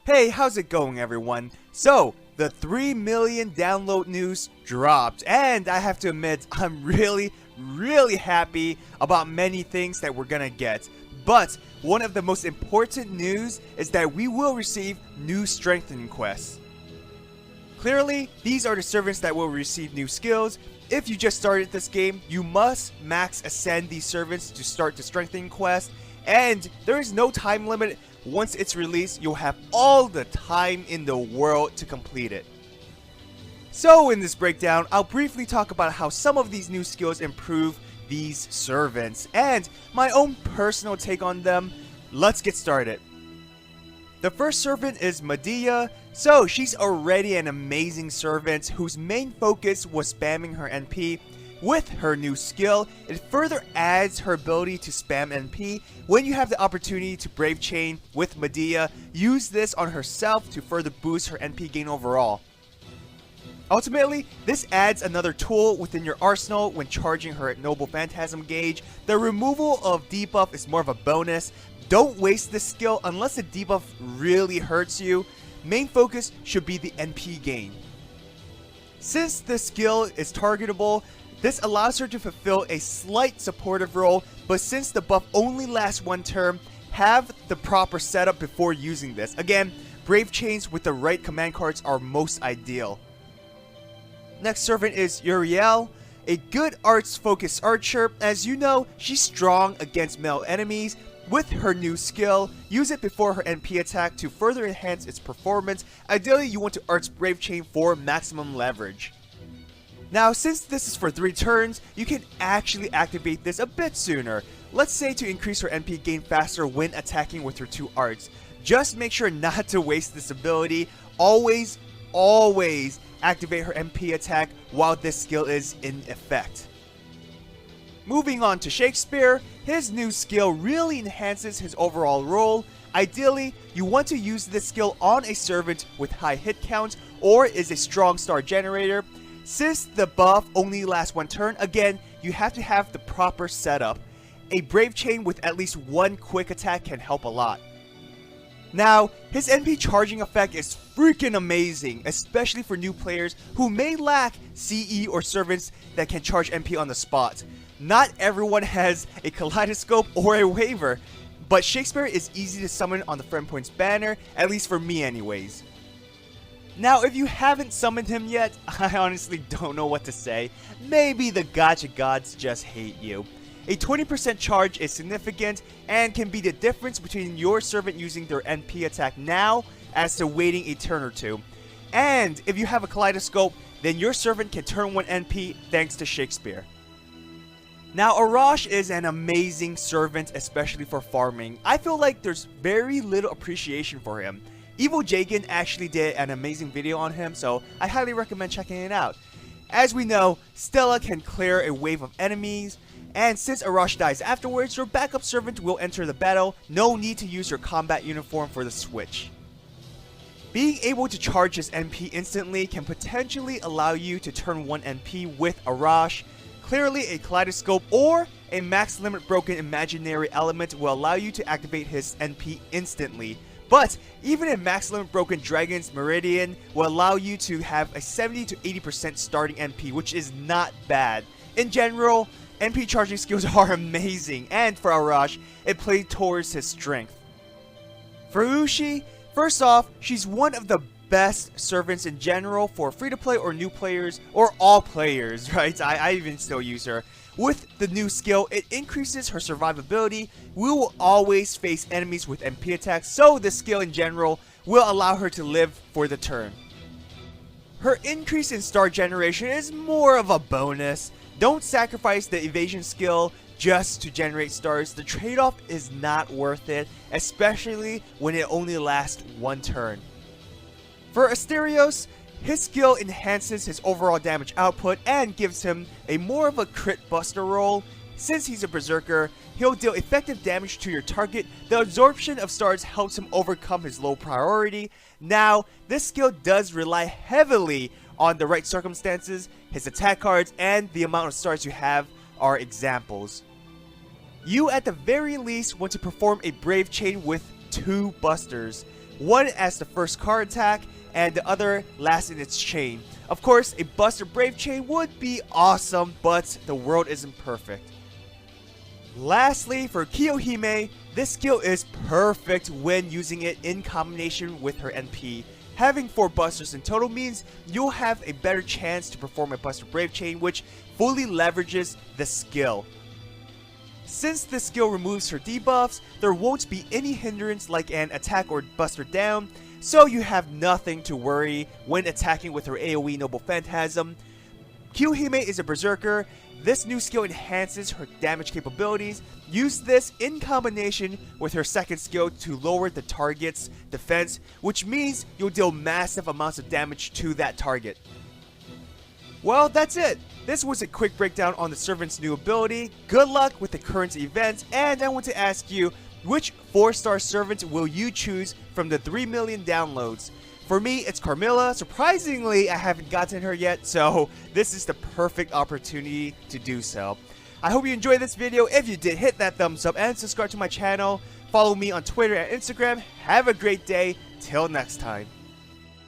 Hey, how's it going, everyone? So, the 3 million download news dropped, and I have to admit, I'm really happy about many things that we're gonna get. But one of the most important news is that we will receive new strengthening quests. Clearly, these are the servants that will receive new skills. If you just started this game, you must max ascend these servants to start the strengthening quest, and there is no time limit. Once it's released, you'll have all the time in the world to complete it. So in this breakdown, I'll briefly talk about how some of these new skills improve these servants, and my own personal take on them. Let's get started. The first servant is Medea. So she's already an amazing servant whose main focus was spamming her NP. With her new skill, it further adds her ability to spam NP. When you have the opportunity to Brave Chain with Medea, use this on herself to further boost her NP gain overall. Ultimately, this adds another tool within your arsenal when charging her Noble Phantasm gauge. The removal of debuff is more of a bonus. Don't waste this skill unless the debuff really hurts you. Main focus should be the NP gain. Since this skill is targetable, this allows her to fulfill a slight supportive role, but since the buff only lasts one turn, have the proper setup before using this. Again, Brave Chains with the right command cards are most ideal. Next servant is Uriel, a good arts focused archer. As you know, she's strong against melee enemies. With her new skill, use it before her NP attack to further enhance its performance. Ideally, you want to arts Brave Chain for maximum leverage. Now, since this is for 3 turns, you can actually activate this a bit sooner. Let's say to increase her NP gain faster when attacking with her 2 arts. Just make sure not to waste this ability. Always activate her NP attack while this skill is in effect. Moving on to Shakespeare, his new skill really enhances his overall role. Ideally, you want to use this skill on a servant with high hit count or is a strong star generator. Since the buff only lasts 1 turn, again, you have to have the proper setup. A Brave Chain with at least 1 quick attack can help a lot. Now, his NP charging effect is freaking amazing, especially for new players who may lack CE or servants that can charge NP on the spot. Not everyone has a Kaleidoscope or a Waiver, but Shakespeare is easy to summon on the Friend Points banner, at least for me anyways. Now, if you haven't summoned him yet, I honestly don't know what to say. Maybe the gacha gods just hate you. A 20% charge is significant and can be the difference between your servant using their NP attack now as to waiting a turn or 2. And if you have a Kaleidoscope, then your servant can turn 1 NP thanks to Shakespeare. Now, Arash is an amazing servant, especially for farming. I feel like there's very little appreciation for him. Evil Jagan actually did an amazing video on him, so I highly recommend checking it out. As we know, Stella can clear a wave of enemies, and since Arash dies afterwards, your backup servant will enter the battle. No need to use your combat uniform for the switch. Being able to charge his NP instantly can potentially allow you to turn 1 NP with Arash. Clearly, a Kaleidoscope or a max limit broken imaginary element will allow you to activate his NP instantly. But even a max limit broken Dragon's Meridian will allow you to have a 70 to 80% starting NP, which is not bad. In general, NP charging skills are amazing, and for Arash, it plays towards his strength. For Ushi, first off, she's one of the best servants in general for free-to-play or new players, or all players, right? I even still use her. With the new skill, it increases her survivability. We will always face enemies with NP attacks, so the skill in general will allow her to live for the turn. Her increase in star generation is more of a bonus. Don't sacrifice the evasion skill just to generate stars. The trade-off is not worth it, especially when it only lasts 1 turn. For Asterios, his skill enhances his overall damage output and gives him a more of a crit buster role. Since he's a berserker, he'll deal effective damage to your target. The absorption of stars helps him overcome his low priority. Now, this skill does rely heavily on the right circumstances. His attack cards and the amount of stars you have are examples. You at the very least want to perform a Brave Chain with 2 busters. one as the first card attack, and the other last in its chain. Of course, a Buster Brave chain would be awesome, but the world isn't perfect. Lastly, for Kiyohime, this skill is perfect when using it in combination with her NP. Having 4 busters in total means you'll have a better chance to perform a Buster Brave chain, which fully leverages the skill. Since this skill removes her debuffs, there won't be any hindrance like an attack or buster down, so you have nothing to worry when attacking with her AoE Noble Phantasm. Kiyohime is a berserker. This new skill enhances her damage capabilities. Use this in combination with her second skill to lower the target's defense, which means you'll deal massive amounts of damage to that target. Well, that's it. This was a quick breakdown on the Servant's new ability. Good luck with the current event, and I want to ask you, which 4-star Servant will you choose from the 3 million downloads? For me, it's Carmilla. Surprisingly, I haven't gotten her yet, so this is the perfect opportunity to do so. I hope you enjoyed this video. If you did, hit that thumbs up and subscribe to my channel. Follow me on Twitter and Instagram. Have a great day. Till next time.